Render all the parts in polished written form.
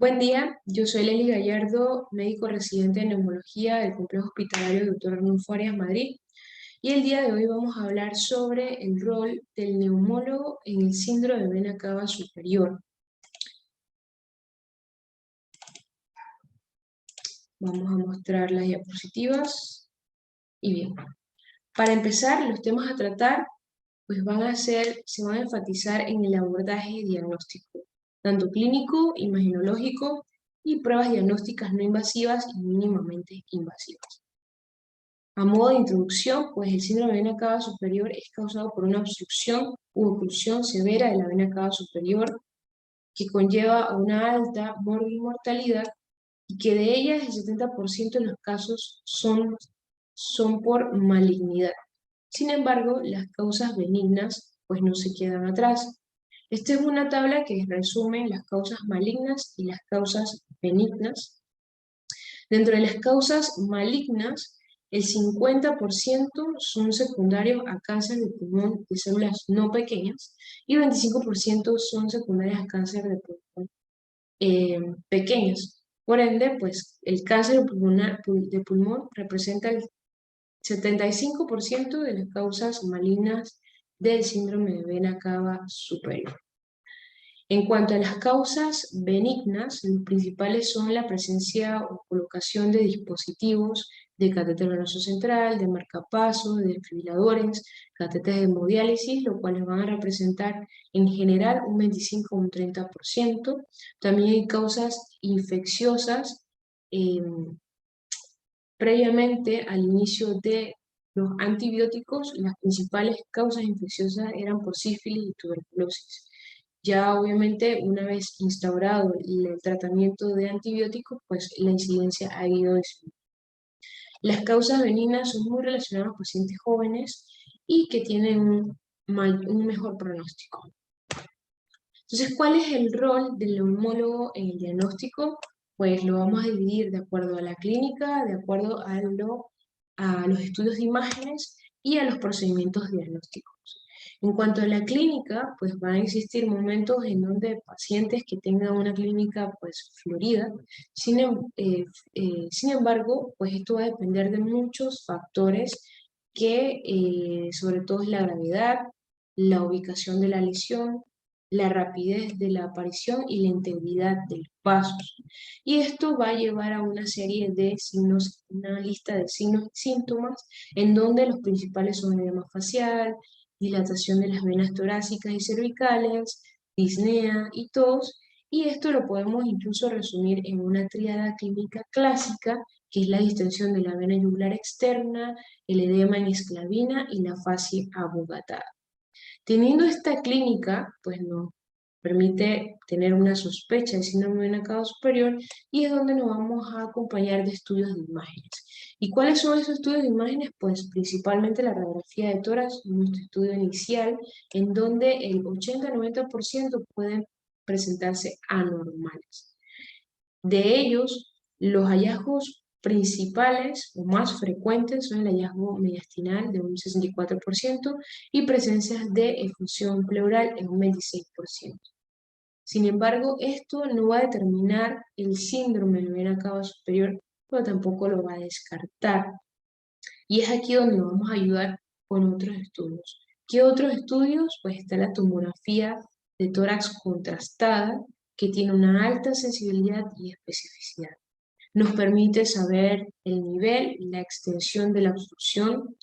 Buen día, yo soy Lely Gallardo, médico residente en neumología del Complejo Hospitalario Dr. Arnulfo Arias Madrid, y el día de hoy vamos a hablar sobre el rol del neumólogo en el síndrome de vena cava superior. Vamos a mostrar las diapositivas. Y bien, para empezar, los temas a tratar pues se van a enfatizar en el abordaje diagnóstico, tanto clínico, imagenológico y pruebas diagnósticas no invasivas y mínimamente invasivas. A modo de introducción, pues el síndrome de vena cava superior es causado por una obstrucción u oclusión severa de la vena cava superior que conlleva a una alta mortalidad y que de ellas el 70% de los casos son por malignidad. Sin embargo, las causas benignas pues no se quedan atrás. Esta es una tabla que resume las causas malignas y las causas benignas. Dentro de las causas malignas, el 50% son secundarios a cáncer de pulmón de células no pequeñas y el 25% son secundarias a cáncer de pulmón pequeñas. Por ende, pues el cáncer de pulmón representa el 75% de las causas malignas del síndrome de vena cava superior. En cuanto a las causas benignas, los principales son la presencia o colocación de dispositivos de catéter venoso central, de marcapasos, de desfibriladores, catéteres de hemodiálisis, los cuales van a representar en general un 25 o un 30%. También hay causas infecciosas. Previamente al inicio de los antibióticos, las principales causas infecciosas eran por sífilis y tuberculosis. Ya obviamente una vez instaurado el tratamiento de antibióticos, pues la incidencia ha ido disminuyendo. Las causas benignas son muy relacionadas a pacientes jóvenes y que tienen un mejor pronóstico. Entonces, ¿cuál es el rol del neumólogo en el diagnóstico? Pues lo vamos a dividir de acuerdo a la clínica, de acuerdo a los estudios de imágenes y a los procedimientos diagnósticos. En cuanto a la clínica, pues van a existir momentos en donde pacientes que tengan una clínica pues florida, sin embargo, pues esto va a depender de muchos factores que sobre todo es la gravedad, la ubicación de la lesión, la rapidez de la aparición y la integridad de los pasos. Y esto va a llevar a una serie de signos, una lista de signos y síntomas, en donde los principales son edema facial, dilatación de las venas torácicas y cervicales, disnea y tos, y esto lo podemos incluso resumir en una tríada clínica clásica, que es la distensión de la vena yugular externa, el edema en esclavina y la fascia abogatada. Teniendo esta clínica, pues nos permite tener una sospecha de síndrome de vena cava superior y es donde nos vamos a acompañar de estudios de imágenes. ¿Y cuáles son esos estudios de imágenes? Pues principalmente la radiografía de tórax, nuestro estudio inicial, en donde el 80-90% pueden presentarse anormales. De ellos, los hallazgos principales o más frecuentes son el hallazgo mediastinal de un 64% y presencias de efusión pleural en un 26%. Sin embargo, esto no va a determinar el síndrome de vena cava superior, pero tampoco lo va a descartar. Y es aquí donde nos vamos a ayudar con otros estudios. ¿Qué otros estudios? Pues está la tomografía de tórax contrastada, que tiene una alta sensibilidad y especificidad. Nos permite saber el nivel y la extensión de la obstrucción,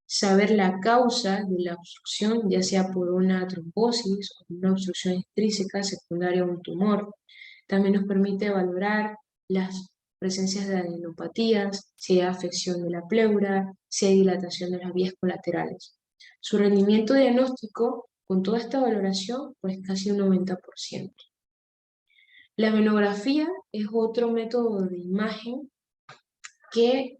saber la causa de la obstrucción, ya sea por una trombosis o una obstrucción extrínseca secundaria a un tumor. También nos permite valorar las presencias de adenopatías, si hay afección de la pleura, si hay dilatación de las vías colaterales. Su rendimiento diagnóstico, con toda esta valoración, pues casi un 90%. La venografía es otro método de imagen que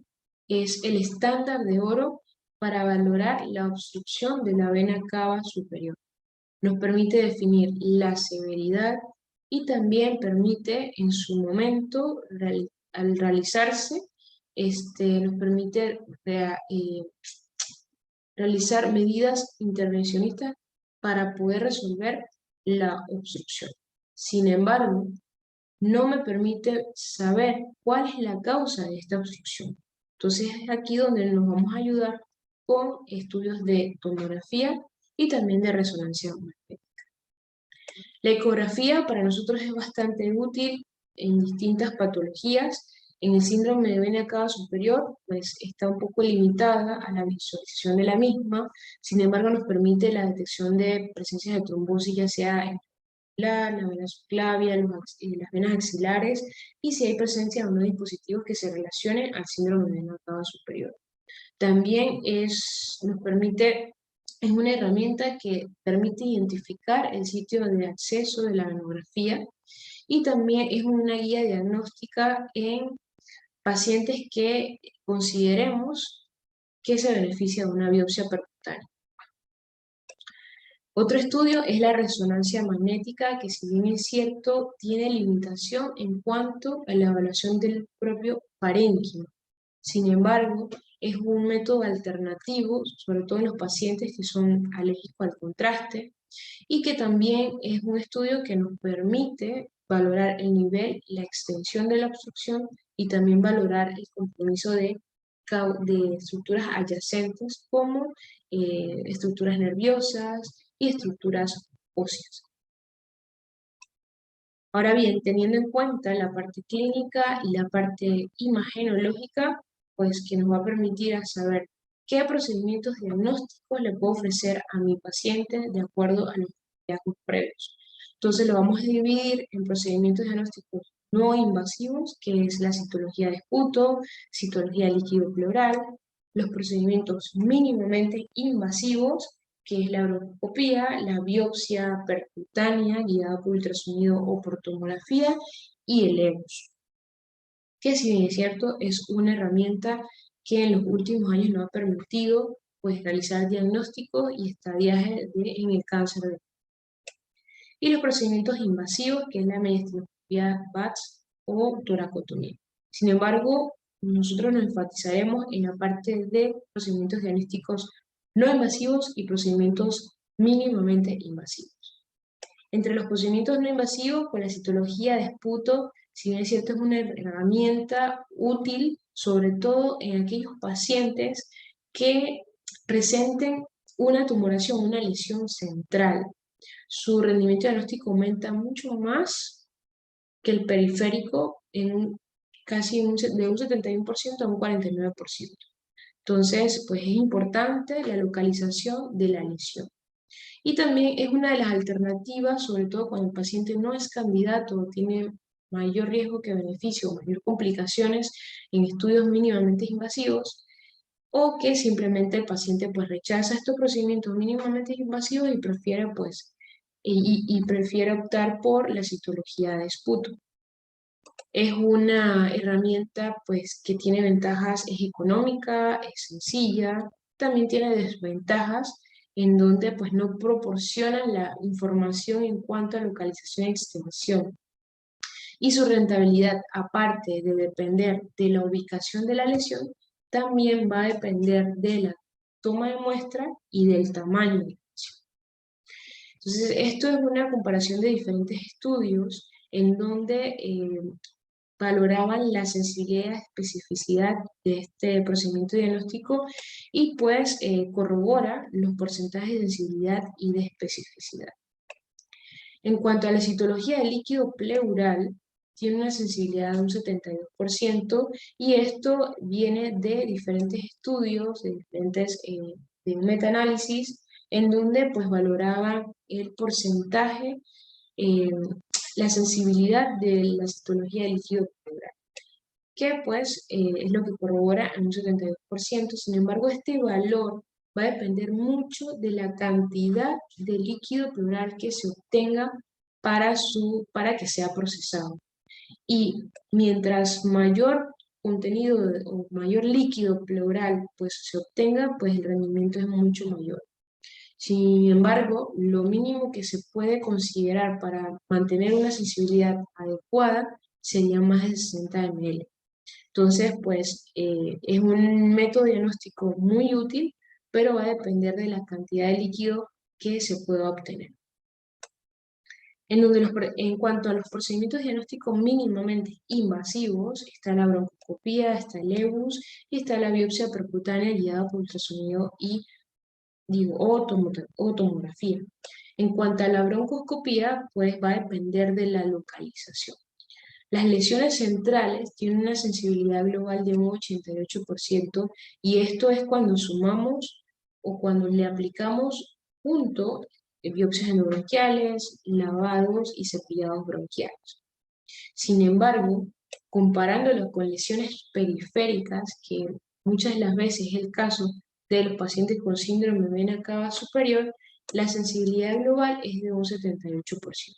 es el estándar de oro para valorar la obstrucción de la vena cava superior. Nos permite definir la severidad y también permite en su momento, al realizarse, nos permite realizar medidas intervencionistas para poder resolver la obstrucción. Sin embargo, no me permite saber cuál es la causa de esta obstrucción. Entonces es aquí donde nos vamos a ayudar con estudios de tomografía y también de resonancia magnética. La ecografía para nosotros es bastante útil en distintas patologías. En el síndrome de vena cava superior, pues está un poco limitada a la visualización de la misma, sin embargo nos permite la detección de presencia de trombosis, ya sea en la vena subclavia, las venas axilares, y si hay presencia de unos dispositivos que se relacionen al síndrome de vena cava superior. También nos permite, es una herramienta que permite identificar el sitio de acceso de la venografía y también es una guía diagnóstica en pacientes que consideremos que se beneficia de una biopsia percutánea. Otro estudio es la resonancia magnética, que si bien es cierto, tiene limitación en cuanto a la evaluación del propio parénquima. Sin embargo, es un método alternativo, sobre todo en los pacientes que son alérgicos al contraste, y que también es un estudio que nos permite valorar el nivel, la extensión de la obstrucción y también valorar el compromiso de estructuras adyacentes como estructuras nerviosas y estructuras óseas. Ahora bien, teniendo en cuenta la parte clínica y la parte imagenológica, pues que nos va a permitir a saber qué procedimientos diagnósticos le puedo ofrecer a mi paciente de acuerdo a los hallazgos previos. Entonces lo vamos a dividir en procedimientos diagnósticos no invasivos, que es la citología de esputo, citología líquido pleural, los procedimientos mínimamente invasivos, que es la broncoskopía, la biopsia percutánea guiada por ultrasonido o por tomografía, y el EBUS, que si bien es cierto, es una herramienta que en los últimos años nos ha permitido pues, realizar diagnóstico y estadiaje en el cáncer. Y los procedimientos invasivos, que es la mediastinoscopía BATS o toracotomía. Sin embargo, nosotros nos enfatizaremos en la parte de procedimientos diagnósticos no invasivos y procedimientos mínimamente invasivos. Entre los procedimientos no invasivos, con la citología de esputo, si bien es cierto, es una herramienta útil, sobre todo en aquellos pacientes que presenten una tumoración, una lesión central. Su rendimiento diagnóstico aumenta mucho más que el periférico en de un 71% a un 49%. Entonces, pues es importante la localización de la lesión. Y también es una de las alternativas, sobre todo cuando el paciente no es candidato o tiene mayor riesgo que beneficio o mayor complicaciones en estudios mínimamente invasivos, o que simplemente el paciente pues rechaza estos procedimientos mínimamente invasivos y prefiere prefiere optar por la citología de esputo. Es una herramienta pues que tiene ventajas, es económica, es sencilla, también tiene desventajas en donde pues no proporciona la información en cuanto a localización y extensión. Y su rentabilidad, aparte de depender de la ubicación de la lesión, también va a depender de la toma de muestra y del tamaño de la lesión. Entonces, esto es una comparación de diferentes estudios en donde valoraban la sensibilidad y especificidad de este procedimiento diagnóstico y pues corrobora los porcentajes de sensibilidad y de especificidad. En cuanto a la citología del líquido pleural, tiene una sensibilidad de un 72% y esto viene de diferentes estudios, de diferentes de metaanálisis, en donde pues valoraba el porcentaje, la sensibilidad de la citología del líquido pleural, que pues es lo que corrobora en un 72%. Sin embargo, este valor va a depender mucho de la cantidad de líquido pleural que se obtenga para que sea procesado. Y mientras mayor contenido o mayor líquido pleural pues, se obtenga, pues el rendimiento es mucho mayor. Sin embargo, lo mínimo que se puede considerar para mantener una sensibilidad adecuada sería más de 60 ml. Entonces, pues es un método diagnóstico muy útil, pero va a depender de la cantidad de líquido que se pueda obtener. En cuanto a los procedimientos diagnósticos mínimamente invasivos, está la broncoscopía, está el EBUS y está la biopsia percutánea guiada por ultrasonido o tomografía. En cuanto a la broncoscopía, pues va a depender de la localización. Las lesiones centrales tienen una sensibilidad global de un 88% y esto es cuando sumamos o cuando le aplicamos junto biopsias endobronquiales, lavados y cepillados bronquiales. Sin embargo, comparándolo con lesiones periféricas, que muchas de las veces es el caso de los pacientes con síndrome de vena cava superior, la sensibilidad global es de un 78%.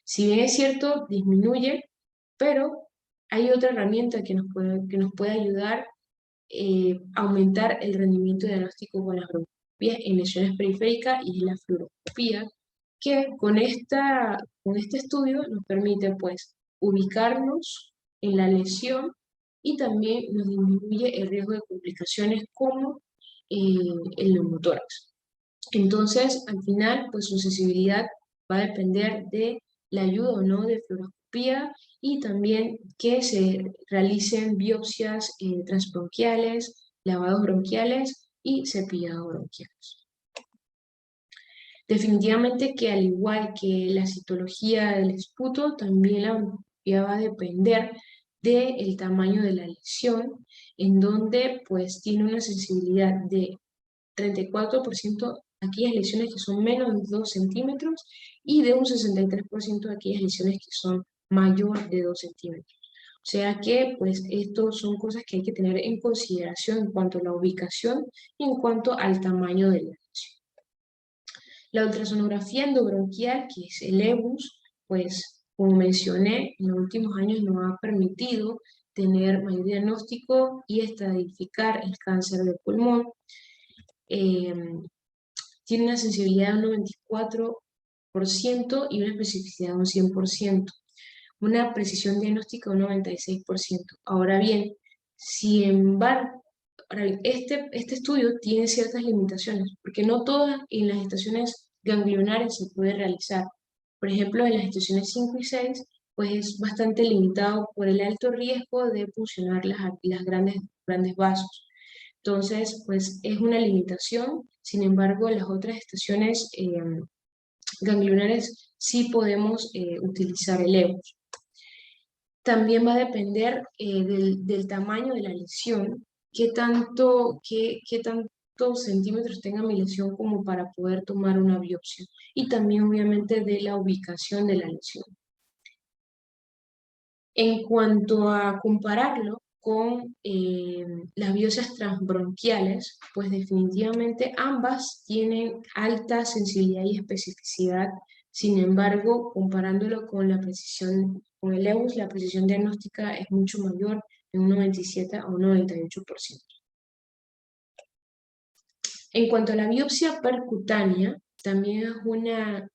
Si bien es cierto, disminuye, pero hay otra herramienta que nos puede ayudar a aumentar el rendimiento diagnóstico con las broncoscopías en lesiones periféricas y es la fluoroscopía, que con este estudio nos permite pues ubicarnos en la lesión y también nos disminuye el riesgo de complicaciones como el neumotórax. Entonces, al final, pues su sensibilidad va a depender de la ayuda o no de fluoroscopía y también que se realicen biopsias transbronquiales, lavados bronquiales y cepillados bronquiales. Definitivamente que al igual que la citología del esputo, también la broncoscopía va a depender del tamaño de la lesión, en donde pues tiene una sensibilidad de 34% aquellas lesiones que son menos de 2 centímetros y de un 63% aquellas lesiones que son mayor de 2 centímetros. O sea que, pues, estos son cosas que hay que tener en consideración en cuanto a la ubicación y en cuanto al tamaño de la lesión. La ultrasonografía endobronquial, que es el EBUS, pues, como mencioné, en los últimos años nos ha permitido tener mayor diagnóstico y estadificar el cáncer de pulmón. Tiene una sensibilidad de un 94% y una especificidad de un 100%, una precisión diagnóstica de un 96%. Ahora bien, sin embargo, este estudio tiene ciertas limitaciones, porque no todas en las estaciones ganglionares se puede realizar. Por ejemplo, en las estaciones 5 y 6, pues es bastante limitado por el alto riesgo de puncionar las grandes vasos. Entonces, pues es una limitación. Sin embargo, en las otras estaciones ganglionares sí podemos utilizar el EBUS. También va a depender del tamaño de la lesión, qué tantos centímetros tenga mi lesión como para poder tomar una biopsia. Y también obviamente de la ubicación de la lesión. En cuanto a compararlo con las biopsias transbronquiales, pues definitivamente ambas tienen alta sensibilidad y especificidad. Sin embargo, comparándolo con la precisión, con el EBUS, la precisión diagnóstica es mucho mayor, de un 97 a un 98%. En cuanto a la biopsia percutánea, también es una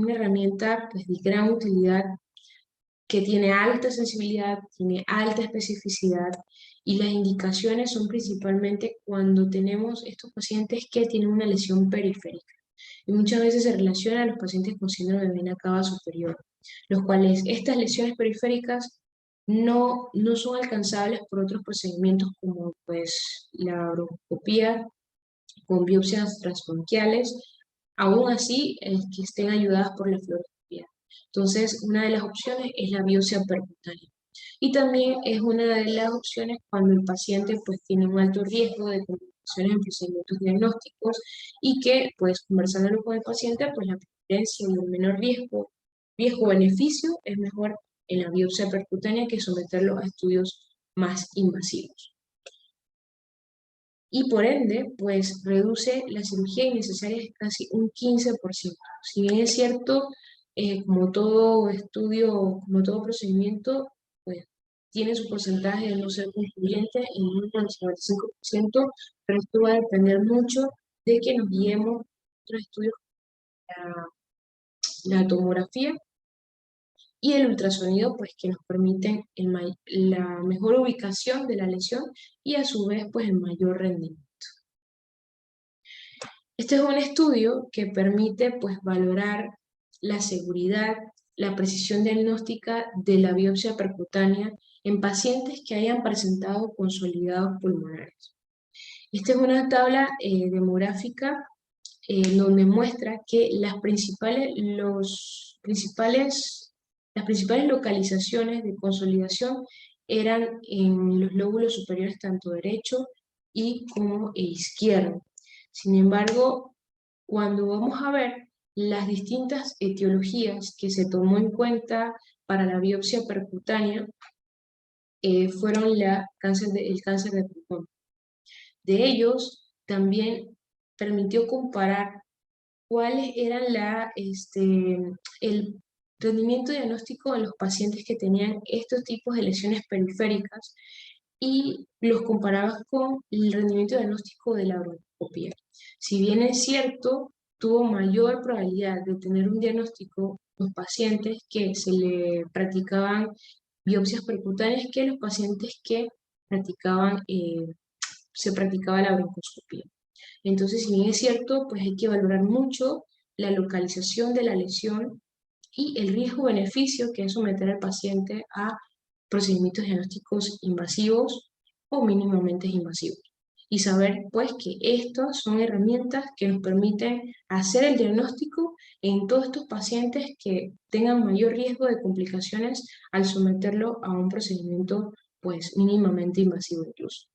herramienta pues, de gran utilidad que tiene alta sensibilidad, tiene alta especificidad y las indicaciones son principalmente cuando tenemos estos pacientes que tienen una lesión periférica. Y muchas veces se relaciona a los pacientes con síndrome de vena cava superior, los cuales estas lesiones periféricas no son alcanzables por otros procedimientos como pues la broncoscopía con biopsias transbronquiales, aún así que estén ayudadas por la fluoroscopía. Entonces, una de las opciones es la biopsia percutánea. Y también es una de las opciones cuando el paciente pues tiene un alto riesgo de complicaciones en procedimientos diagnósticos y que pues conversándolo con el paciente pues la preferencia y el menor riesgo-beneficio es mejor en la biopsia percutánea que someterlo a estudios más invasivos. Y por ende, pues reduce la cirugía innecesaria casi un 15%. Si bien es cierto, como todo estudio, como todo procedimiento, pues tiene su porcentaje de no ser concluyente en un 95%, pero esto va a depender mucho de que nos guiemos otros estudios, la tomografía y el ultrasonido, pues que nos permiten la mejor ubicación de la lesión y a su vez, pues el mayor rendimiento. Este es un estudio que permite pues, valorar la seguridad, la precisión diagnóstica de la biopsia percutánea en pacientes que hayan presentado consolidados pulmonares. Esta es una tabla demográfica donde muestra que las principales localizaciones de consolidación eran en los lóbulos superiores tanto derecho y como izquierdo. Sin embargo, cuando vamos a ver las distintas etiologías que se tomó en cuenta para la biopsia percutánea, fueron el cáncer de pulmón. De ellos, también permitió comparar cuáles eran el rendimiento diagnóstico en los pacientes que tenían estos tipos de lesiones periféricas y los comparaba con el rendimiento diagnóstico de la broncoscopía. Si bien es cierto, tuvo mayor probabilidad de tener un diagnóstico los pacientes que se le practicaban biopsias percutáneas que los pacientes que se practicaba la broncoscopía. Entonces, si bien es cierto, pues hay que valorar mucho la localización de la lesión y el riesgo-beneficio que es someter al paciente a procedimientos diagnósticos invasivos o mínimamente invasivos. Y saber, pues, que estas son herramientas que nos permiten hacer el diagnóstico en todos estos pacientes que tengan mayor riesgo de complicaciones al someterlo a un procedimiento, pues, mínimamente invasivo incluso.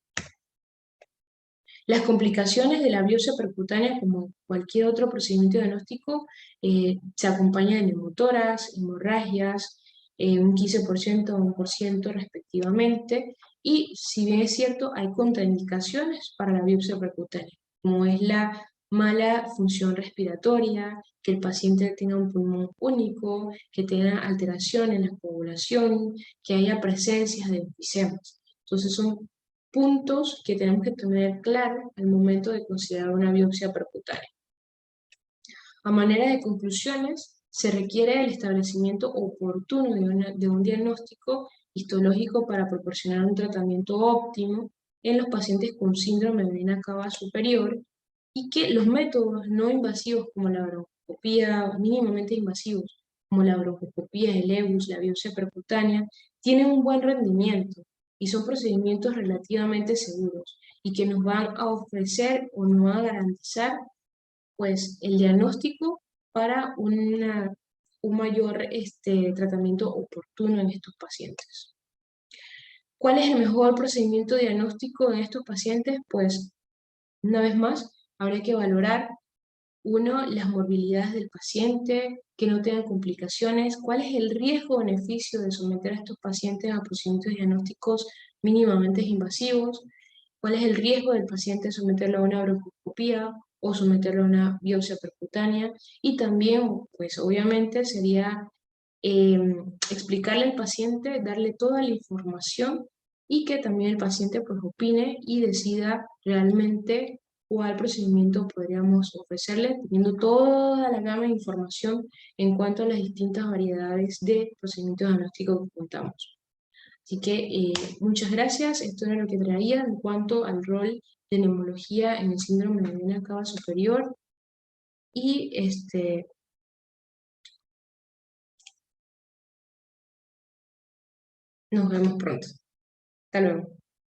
Las complicaciones de la biopsia percutánea, como cualquier otro procedimiento diagnóstico, se acompañan de neumotoras, hemorragias, un 15% o 1% respectivamente, y si bien es cierto, hay contraindicaciones para la biopsia percutánea, como es la mala función respiratoria, que el paciente tenga un pulmón único, que tenga alteración en la coagulación, que haya presencias de enfisemas. Entonces son puntos que tenemos que tener claro al momento de considerar una biopsia percutánea. A manera de conclusiones, se requiere el establecimiento oportuno de un diagnóstico histológico para proporcionar un tratamiento óptimo en los pacientes con síndrome de vena cava superior y que los métodos no invasivos como la broncoscopía, mínimamente invasivos como la broncoscopía, el EBUS, la biopsia percutánea, tienen un buen rendimiento y son procedimientos relativamente seguros y que nos van a ofrecer o nos van a garantizar pues el diagnóstico para un mayor tratamiento oportuno en estos pacientes. ¿Cuál es el mejor procedimiento diagnóstico en estos pacientes? Pues una vez más, habría que valorar, uno, las morbilidades del paciente, que no tengan complicaciones, cuál es el riesgo-beneficio de someter a estos pacientes a procedimientos diagnósticos mínimamente invasivos, cuál es el riesgo del paciente de someterlo a una broncoscopía o someterlo a una biopsia percutánea, y también, pues obviamente sería explicarle al paciente, darle toda la información y que también el paciente pues opine y decida realmente cuál procedimiento podríamos ofrecerle, teniendo toda la gama de información en cuanto a las distintas variedades de procedimientos diagnósticos que contamos. Así que muchas gracias, esto era lo que traía en cuanto al rol de neumología en el síndrome de vena cava superior y nos vemos pronto. Hasta luego.